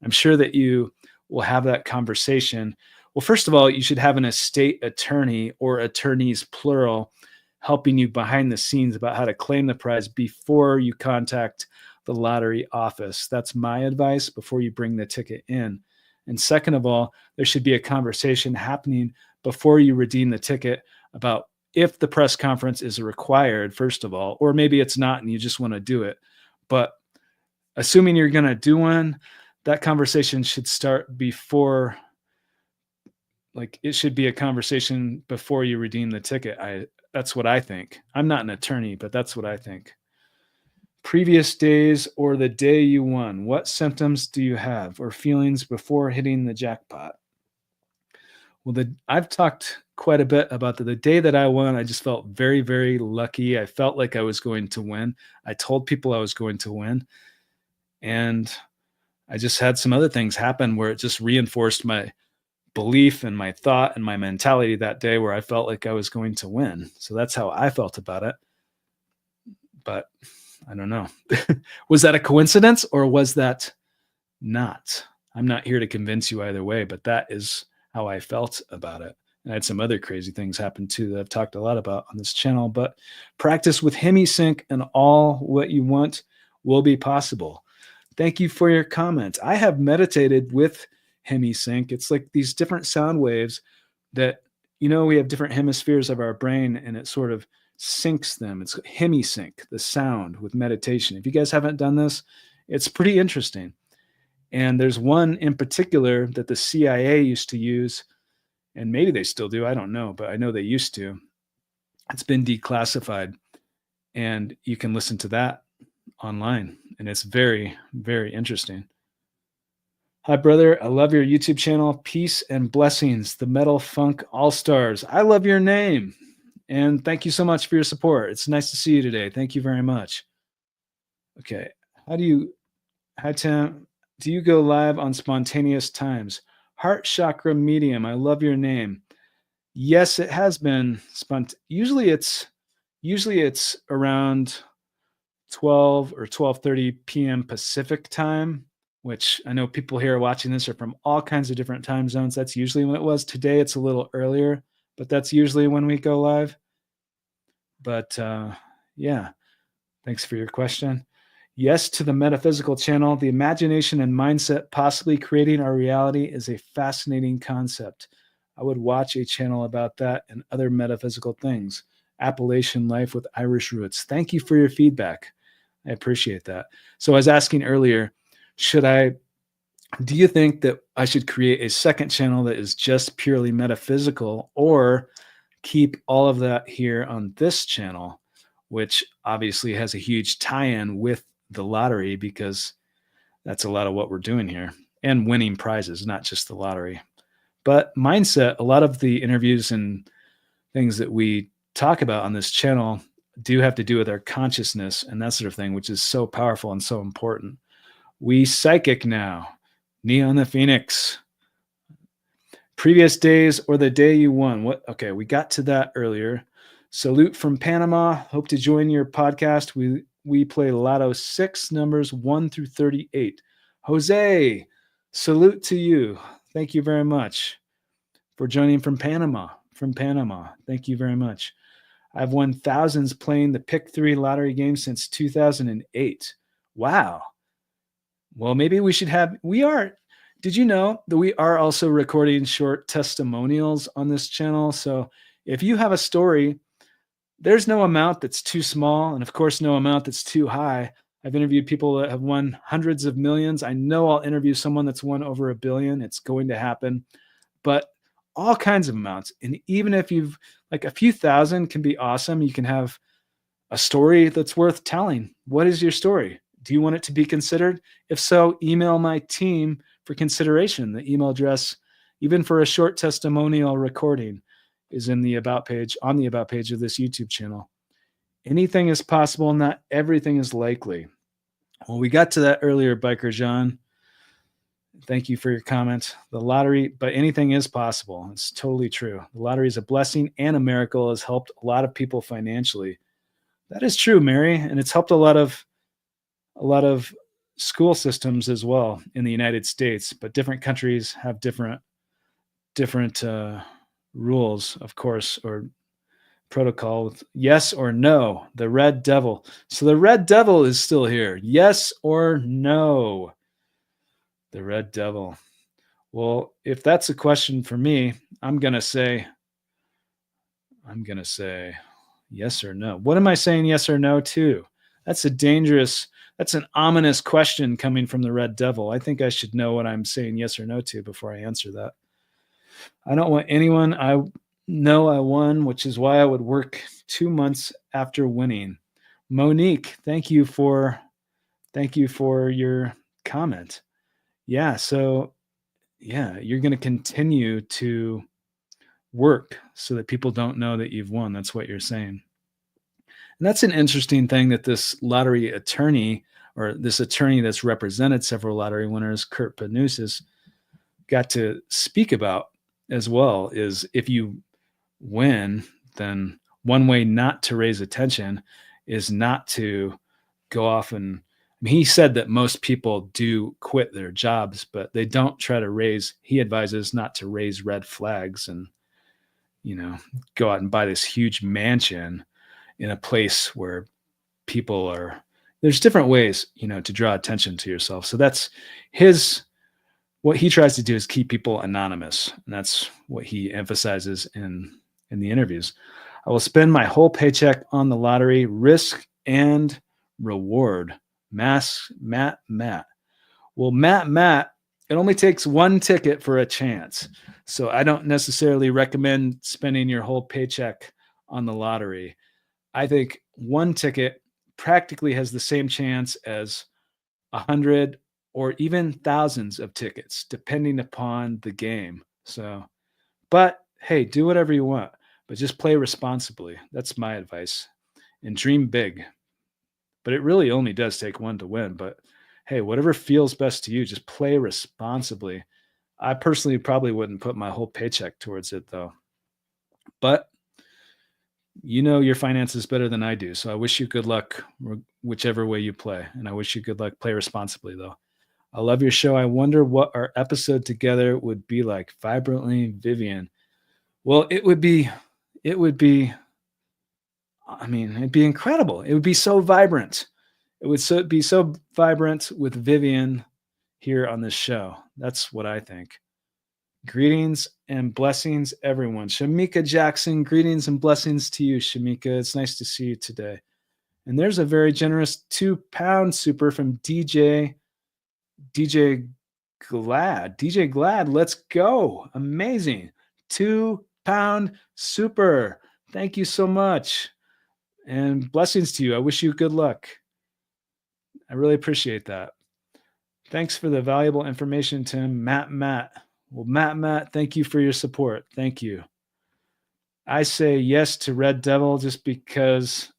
I'm sure that you will have that conversation. Well, first of all, you should have an estate attorney or attorneys, plural, helping you behind the scenes about how to claim the prize before you contact the lottery office. That's my advice before you bring the ticket in. And second of all, there should be a conversation happening before you redeem the ticket about if the press conference is required, first of all, or maybe it's not and you just want to do it. But assuming you're going to do one, that conversation should start before, like it should be a conversation before you redeem the ticket. That's what I think. I'm not an attorney, but that's what I think. Previous days or the day you won. What symptoms do you have or feelings before hitting the jackpot? Well, I've talked quite a bit about the day that I won. I just felt very, very lucky. I felt like I was going to win. I told people I was going to win. And I just had some other things happen where it just reinforced my belief and my thought and my mentality that day, where I felt like I was going to win. So that's how I felt about it. But I don't know. Was that a coincidence or was that not? I'm not here to convince you either way, but that is how I felt about it. And I had some other crazy things happen too that I've talked a lot about on this channel. But practice with HemiSync and all what you want will be possible. Thank you for your comment. I have meditated with HemiSync. It's like these different sound waves that, we have different hemispheres of our brain, and it sort of syncs them. It's HemiSync, the sound with meditation. If you guys haven't done this, it's pretty interesting. And there's one in particular that the CIA used to use, and maybe they still do. I don't know, but I know they used to. It's been declassified, and you can listen to that online, and it's very, very interesting. Hi, brother. I love your YouTube channel. Peace and blessings. The Metal Funk All-Stars. I love your name. And thank you so much for your support. It's nice to see you today. Thank you very much. Okay. Hi, Tim. Do you go live on spontaneous times? Heart Chakra Medium. I love your name. Yes, it has been usually it's around 12 or 12:30 p.m. Pacific time, which I know people here watching this are from all kinds of different time zones. That's usually when it was. Today it's a little earlier, but that's usually when we go live. But yeah, thanks for your question. Yes to the Metaphysical channel. The imagination and mindset possibly creating our reality is a fascinating concept. I would watch a channel about that and other metaphysical things. Appalachian life with Irish roots. Thank you for your feedback. I appreciate that. So I was asking earlier, do you think that I should create a second channel that is just purely metaphysical, or keep all of that here on this channel, which obviously has a huge tie-in with the lottery, because that's a lot of what we're doing here, and winning prizes, not just the lottery. But mindset, a lot of the interviews and things that we talk about on this channel do have to do with our consciousness and that sort of thing, which is so powerful and so important. We psychic now. Neon the Phoenix. Previous days or the day you won. What? Okay, we got to that earlier. Salute from Panama. Hope to join your podcast. We play Lotto 6 numbers 1 through 38. Jose, salute to you. Thank you very much for joining from Panama. Thank you very much. I've won thousands playing the Pick 3 lottery game since 2008. Wow. Well, maybe we should did you know that we are also recording short testimonials on this channel? So if you have a story, there's no amount that's too small, and of course, no amount that's too high. I've interviewed people that have won hundreds of millions. I know I'll interview someone that's won over $1 billion. It's going to happen, but all kinds of amounts. And even if you've like a few thousand can be awesome. You can have a story that's worth telling. What is your story? Do you want it to be considered? If so, email my team for consideration. The email address, even for a short testimonial recording, is in the About page, on the About page of this YouTube channel. Anything is possible, not everything is likely. Well, we got to that earlier, Biker John. Thank you for your comment. The lottery, but anything is possible. It's totally true. The lottery is a blessing and a miracle. Has helped a lot of people financially. That is true, Mary, and it's helped a lot of school systems as well in the United States. But different countries have different rules, of course, or protocol. Yes or no, the red devil. So the red devil is still here. Yes or no, the red devil. Well, if that's a question for me, I'm going to say yes or no. What am I saying yes or no to? That's an ominous question coming from the red devil. I think I should know what I'm saying yes or no to before I answer that. I don't want anyone I know I won, which is why I would work 2 months after winning. Monique, thank you for your comment. Yeah, so yeah, you're going to continue to work so that people don't know that you've won. That's what you're saying. And that's an interesting thing that this lottery attorney, or this attorney that's represented several lottery winners, Kurt Panousis, got to speak about as well, is if you win, then one way not to raise attention is not to go off and, I mean, he said that most people do quit their jobs, but they don't try to raise, he advises not to raise red flags and, go out and buy this huge mansion in a place where people are, there's different ways, to draw attention to yourself. So that's what he tries to do is keep people anonymous. And that's what he emphasizes in the interviews. I will spend my whole paycheck on the lottery, risk and reward. Matt. Well, Matt, it only takes one ticket for a chance. So I don't necessarily recommend spending your whole paycheck on the lottery. I think one ticket practically has the same chance as 100 or even thousands of tickets, depending upon the game. So, but hey, do whatever you want, but just play responsibly. That's my advice. And dream big. But it really only does take one to win. But hey, whatever feels best to you, just play responsibly. I personally probably wouldn't put my whole paycheck towards it, though. But you know your finances better than I do. So I wish you good luck, whichever way you play. And I wish you good luck. Play responsibly, though. I love your show. I wonder what our episode together would be like. Vibrantly, Vivian. Well, it would be, I mean, it'd be incredible. It would be so vibrant. It would be so vibrant with Vivian here on this show. That's what I think. Greetings and blessings, everyone. Shamika Jackson, greetings and blessings to you, Shamika. It's nice to see you today. And there's a very generous £2 super from DJ Glad. DJ Glad, let's go. Amazing. £2 super. Thank you so much. And blessings to you. I wish you good luck. I really appreciate that. Thanks for the valuable information, Tim. Matt. Well, Matt, thank you for your support. Thank you. I say yes to Red Devil just because.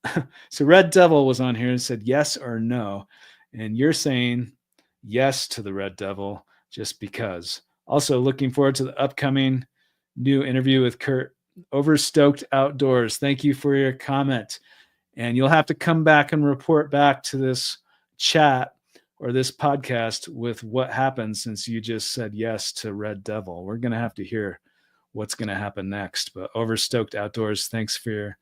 So Red Devil was on here and said yes or no. And you're saying yes to the Red Devil just because. Also looking forward to the upcoming new interview with Kurt. Overstoked Outdoors. Thank you for your comment. And you'll have to come back and report back to this chat or this podcast with what happened since you just said yes to Red Devil. We're going to have to hear what's going to happen next. But Overstoked Outdoors, thanks for your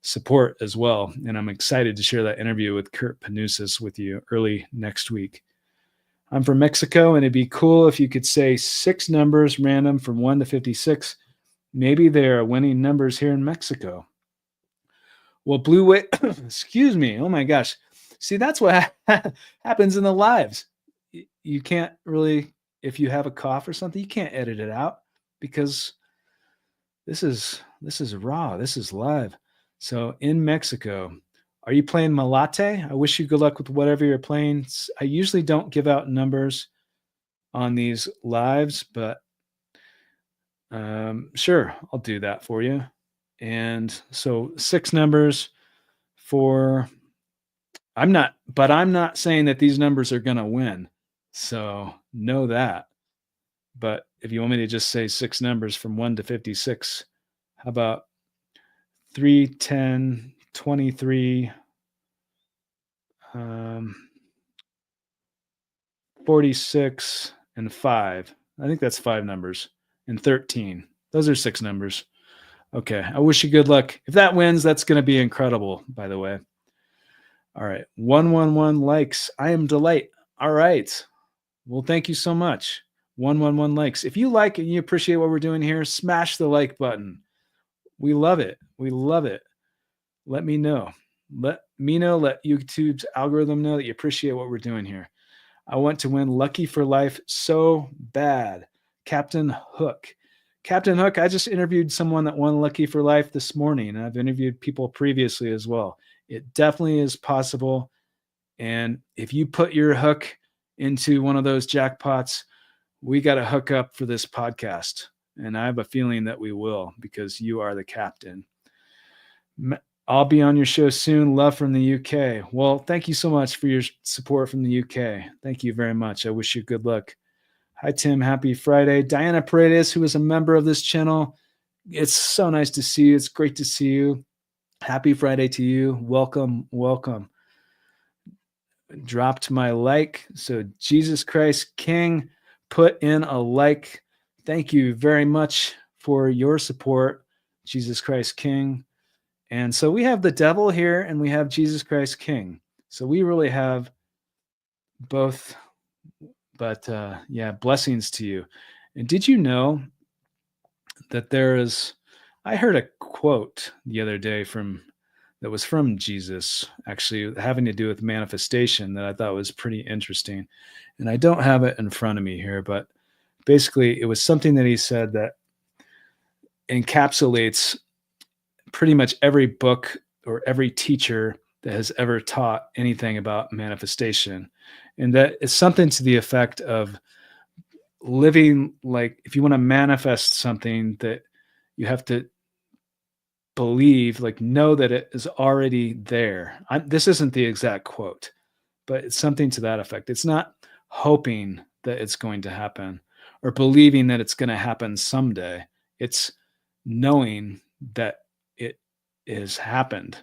support as well. And I'm excited to share that interview with Kurt Panousis with you early next week. I'm from Mexico, and it'd be cool if you could say 6 numbers random from 1 to 56. Maybe there are winning numbers here in Mexico. Well, Blue Wave, excuse me. Oh my gosh. See, that's what happens in the lives. You can't really, if you have a cough or something, you can't edit it out because this is raw. This is live. So in Mexico, are you playing Malate? I wish you good luck with whatever you're playing. I usually don't give out numbers on these lives, but sure, I'll do that for you. And so 6 numbers for, I'm not saying that these numbers are going to win. So know that. But if you want me to just say 6 numbers from 1 to 56, how about 3, 10, 23, 46, and 5. I think that's 5 numbers. And 13. Those are 6 numbers. Okay. I wish you good luck. If that wins, that's going to be incredible, by the way. All right. 111 likes. I am delight. All right. Well, thank you so much. 111 likes. If you like and you appreciate what we're doing here, smash the like button. We love it. We love it. Let me know. Let me know. Let YouTube's algorithm know that you appreciate what we're doing here. I want to win Lucky for Life so bad. Captain Hook. Captain Hook, I just interviewed someone that won Lucky for Life this morning. And I've interviewed people previously as well. It definitely is possible. And if you put your hook into one of those jackpots, we got to hook up for this podcast. And I have a feeling that we will, because you are the captain. I'll be on your show soon. Love from the UK. Well, thank you so much for your support from the UK. Thank you very much. I wish you good luck. Hi, Tim. Happy Friday. Diana Paredes, who is a member of this channel. It's so nice to see you. It's great to see you. Happy Friday to you. Welcome, welcome. Dropped my like. So Jesus Christ King, put in a like. Thank you very much for your support, Jesus Christ King. And so we have the devil here and we have Jesus Christ King. So we really have both. But yeah, blessings to you. And did you know that I heard a quote the other day that was from Jesus, actually having to do with manifestation, that I thought was pretty interesting. And I don't have it in front of me here, but basically it was something that he said that encapsulates pretty much every book or every teacher that has ever taught anything about manifestation. And that is something to the effect of living like, if you want to manifest something, that you have to believe, like know that it is already there. This isn't the exact quote, but it's something to that effect. It's not hoping that it's going to happen or believing that it's going to happen someday. It's knowing that it has happened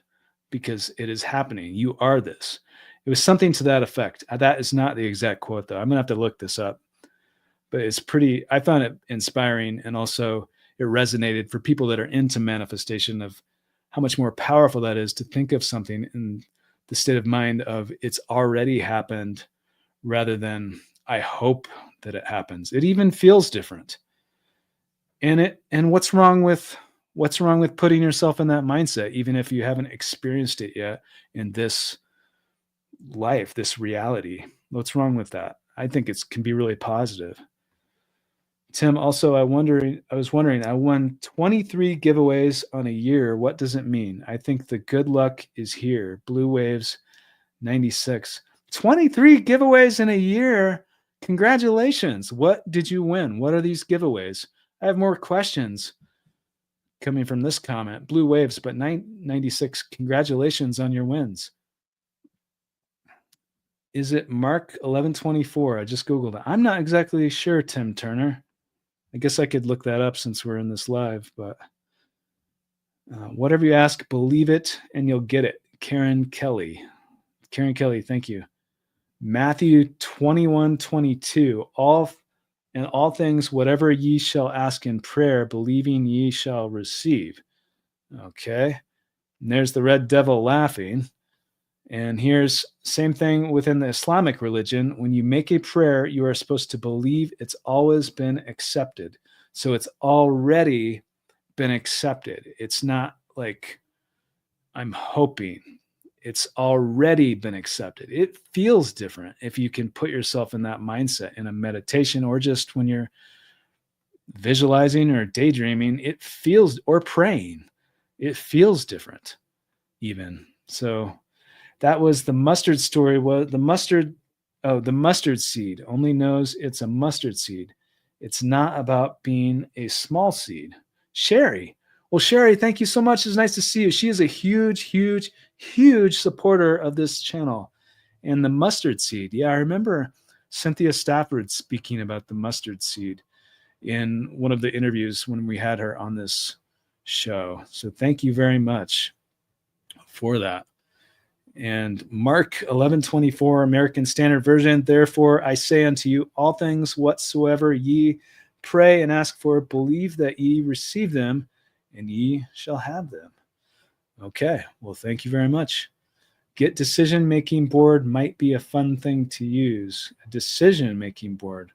because it is happening. You are this. It was something to that effect. That is not the exact quote, though. I'm going to have to look this up. But it's pretty, I found it inspiring, and also it resonated for people that are into manifestation, of how much more powerful that is to think of something in the state of mind of it's already happened, rather than I hope that it happens. It even feels different. And what's wrong with putting yourself in that mindset, even if you haven't experienced it yet in this life, this reality? What's wrong with that? I think it can be really positive. Tim, also, I was wondering, I won 23 giveaways on a year. What does it mean? I think the good luck is here. Blue Waves 96. 23 giveaways in a year. Congratulations. What did you win? What are these giveaways? I have more questions coming from this comment. Blue Waves, but 96. Congratulations on your wins. Is it Mark 1124? I just Googled it. I'm not exactly sure, Tim Turner. I guess I could look that up since we're in this live, but whatever you ask, believe it and you'll get it. Karen Kelly, thank you. Matthew 21:22. In all things, whatever ye shall ask in prayer, believing ye shall receive. Okay. And there's the red devil laughing. And here's same thing within the Islamic religion. When you make a prayer, you are supposed to believe it's always been accepted. So it's already been accepted. It's not like I'm hoping. It's already been accepted. It feels different if you can put yourself in that mindset in a meditation, or just when you're visualizing or daydreaming, it feels, or praying, it feels different even. So that was the mustard story. Was the mustard seed only knows it's a mustard seed. It's not about being a small seed. Sherry. Well, Sherry, thank you so much. It's nice to see you. She is a huge, huge, huge supporter of this channel. And the mustard seed. Yeah, I remember Cynthia Stafford speaking about the mustard seed in one of the interviews when we had her on this show. So thank you very much for that. And Mark 11:24, American Standard Version. Therefore, I say unto you, all things whatsoever ye pray and ask for, believe that ye receive them, and ye shall have them. Okay. Well, thank you very much. Get decision-making board might be a fun thing to use. A decision-making board.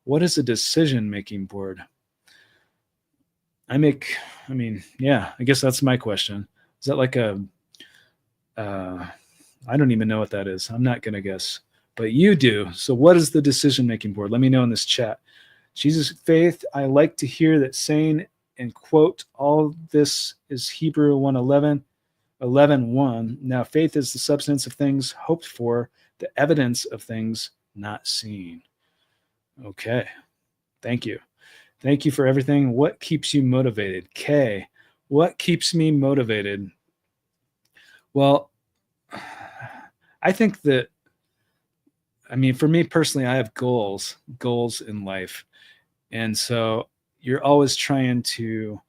What is a decision-making board? I guess that's my question. Is that like I don't even know what that is. I'm not going to guess, but you do. So what is the decision-making board? Let me know in this chat. Jesus Faith, I like to hear that saying and quote, all this is Hebrew 1:11. 11:1. Now faith is the substance of things hoped for, the evidence of things not seen. Okay. Thank you. Thank you for everything. What keeps you motivated? K. What keeps me motivated? Well, I think that, I mean, for me personally, I have goals in life. And so you're always trying to,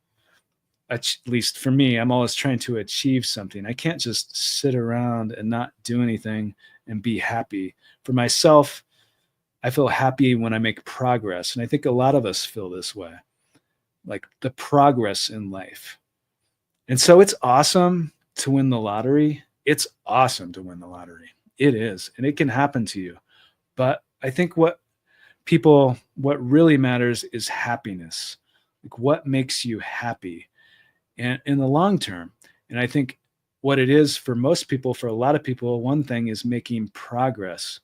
at least for me, I'm always trying to achieve something. I can't just sit around and not do anything and be happy. For myself, I feel happy when I make progress. And I think a lot of us feel this way, like the progress in life. And so it's awesome to win the lottery. It's awesome to win the lottery. It is. And it can happen to you. But I think what really matters is happiness. Like what makes you happy and in the long term. And I think what it is for most people, for a lot of people, one thing is making progress.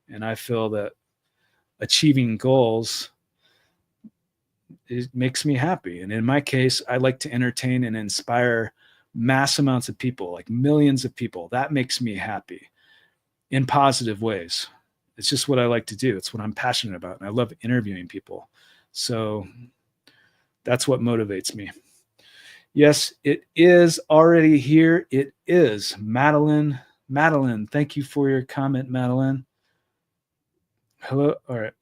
And I feel that achieving goals, it makes me happy. And in my case, I like to entertain and inspire mass amounts of people, like millions of people. That makes me happy in positive ways. It's just what I like to do. It's what I'm passionate about. And I love interviewing people. So that's what motivates me. Yes, it is already here. It is Madeline. Madeline, thank you for your comment, Madeline. Hello. All right.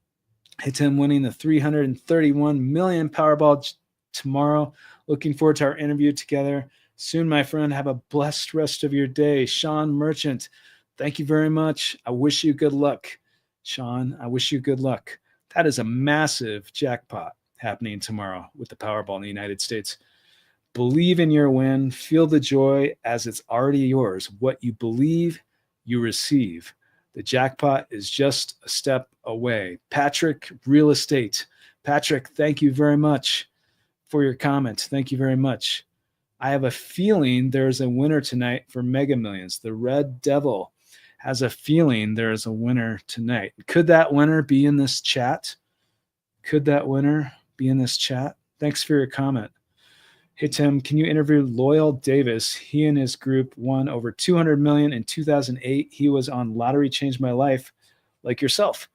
Hey, Tim, winning the 331 million Powerball tomorrow. Looking forward to our interview together soon, my friend. Have a blessed rest of your day. Sean Merchant, thank you very much. I wish you good luck. Sean, I wish you good luck. That is a massive jackpot happening tomorrow with the Powerball in the United States. Believe in your win. Feel the joy as it's already yours. What you believe, you receive. The jackpot is just a step away. Patrick, Real Estate. Patrick, thank you very much for your comment. Thank you very much. I have a feeling there's a winner tonight for Mega Millions. The Red Devil has a feeling there is a winner tonight. Could that winner be in this chat? Could that winner be in this chat? Thanks for your comment. Hey, Tim, can you interview Loyal Davis? He and his group won over 200 million in 2008. He was on Lottery Changed My Life, like yourself.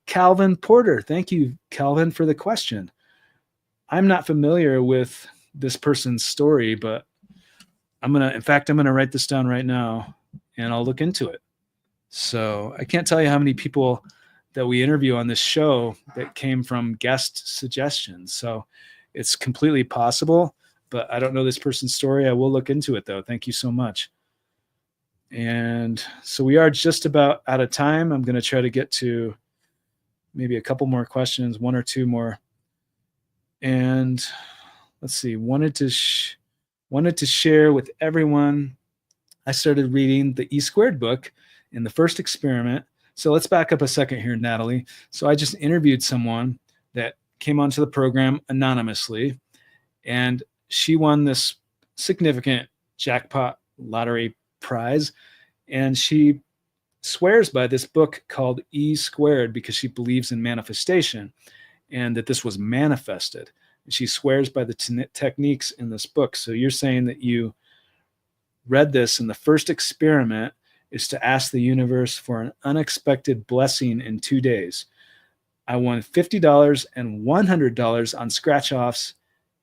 Calvin Porter, thank you, Calvin, for the question. I'm not familiar with this person's story, but I'm going to write this down right now and I'll look into it. So I can't tell you how many people that we interview on this show that came from guest suggestions. So it's completely possible, but I don't know this person's story. I will look into it though. Thank you so much. And so we are just about out of time. I'm going to try to get to maybe a couple more questions, one or two more. And let's see, wanted to share with everyone. I started reading the E Squared book in the first experiment. So let's back up a second here, Natalie. So I just interviewed someone that came onto the program anonymously, and she won this significant jackpot lottery prize. And she swears by this book called E Squared because she believes in manifestation and that this was manifested. She swears by the techniques in this book. So you're saying that you read this, and the first experiment is to ask the universe for an unexpected blessing in 2 days. I won $50 and $100 on scratch-offs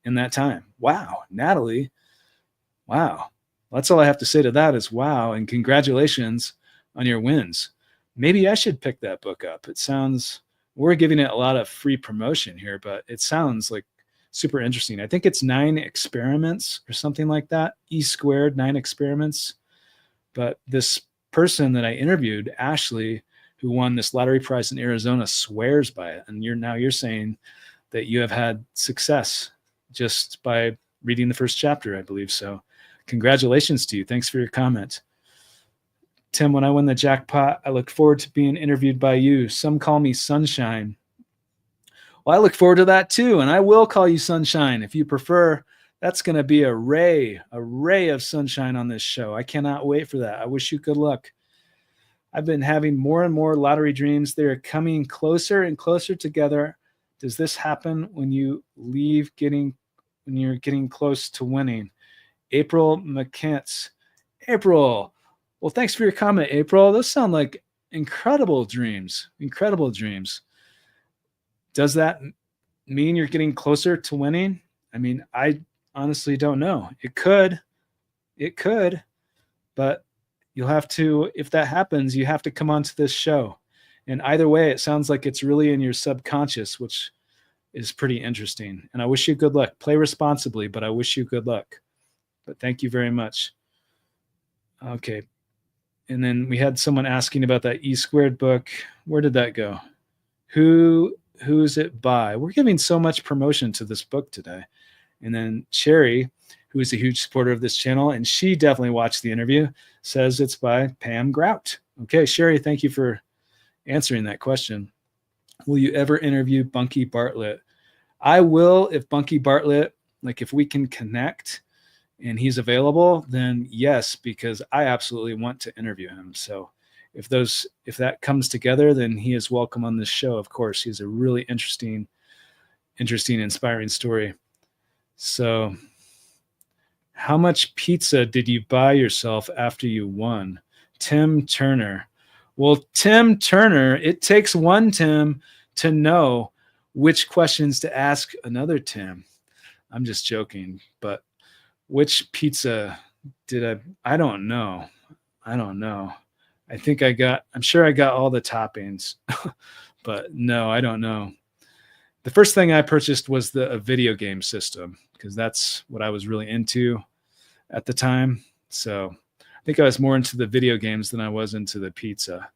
in that time. Wow, Natalie. Wow. That's all I have to say to that is wow, and congratulations on your wins. Maybe I should pick that book up. It sounds, we're giving it a lot of free promotion here, but it sounds like super interesting. I think it's 9 experiments or something like that. E Squared, 9 experiments. But this person that I interviewed, Ashley, who won this lottery prize in Arizona, swears by it. And you're saying that you have had success just by reading the first chapter, I believe. So congratulations to you. Thanks for your comment. Tim, when I win the jackpot, I look forward to being interviewed by you. Some call me Sunshine. Well, I look forward to that too, and I will call you Sunshine if you prefer. That's going to be a ray of sunshine on this show. I cannot wait for that. I wish you good luck. I've been having more and more lottery dreams. They're coming closer and closer together. Does this happen when you're getting close to winning? April McCants, April. Well, thanks for your comment, April. Those sound like incredible dreams. Incredible dreams. Does that mean you're getting closer to winning? I mean, I honestly don't know. It could, but you'll have to, if that happens, you have to come onto this show. And either way, it sounds like it's really in your subconscious, which is pretty interesting. And I wish you good luck. Play responsibly, but I wish you good luck. But thank you very much. Okay. And then we had someone asking about that E Squared book. Where did that go? Who's it by? We're giving so much promotion to this book today. And then Sherry, who is a huge supporter of this channel, and she definitely watched the interview, says it's by Pam Grout. Okay, Sherry, thank you for answering that question. Will you ever interview Bunky Bartlett? I will, if Bunky Bartlett, like if we can connect and he's available, then yes, because I absolutely want to interview him. So if that comes together, then he is welcome on this show. Of course, he's a really interesting, inspiring story. So how much pizza did you buy yourself after you won? Tim Turner. Well, Tim Turner, it takes one Tim to know which questions to ask another Tim. I'm just joking, but which pizza did I don't know. I'm sure I got all the toppings, but no, I don't know. The first thing I purchased was a video game system because that's what I was really into at the time. So I think I was more into the video games than I was into the pizza,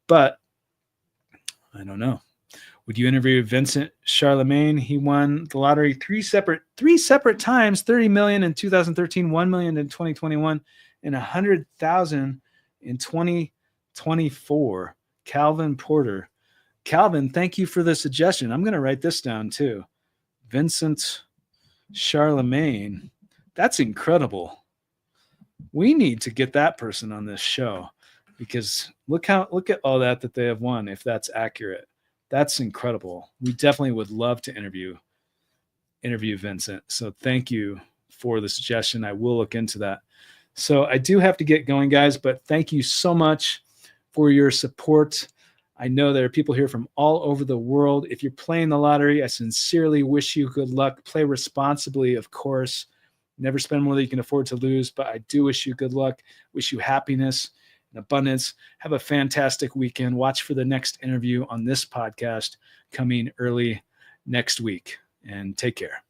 but I don't know. Would you interview Vincent Charlemagne? He won the lottery three separate times, 30 million in 2013, 1 million in 2021, and 100,000 in 2024. Calvin Porter. Calvin, thank you for the suggestion. I'm going to write this down too. Vincent Charlemagne. That's incredible. We need to get that person on this show because look at all that they have won. If that's accurate, that's incredible. We definitely would love to interview Vincent. So thank you for the suggestion. I will look into that. So I do have to get going, guys, but thank you so much for your support. I know there are people here from all over the world. If you're playing the lottery, I sincerely wish you good luck. Play responsibly, of course. Never spend more than you can afford to lose, but I do wish you good luck. Wish you happiness and abundance. Have a fantastic weekend. Watch for the next interview on this podcast coming early next week, and take care.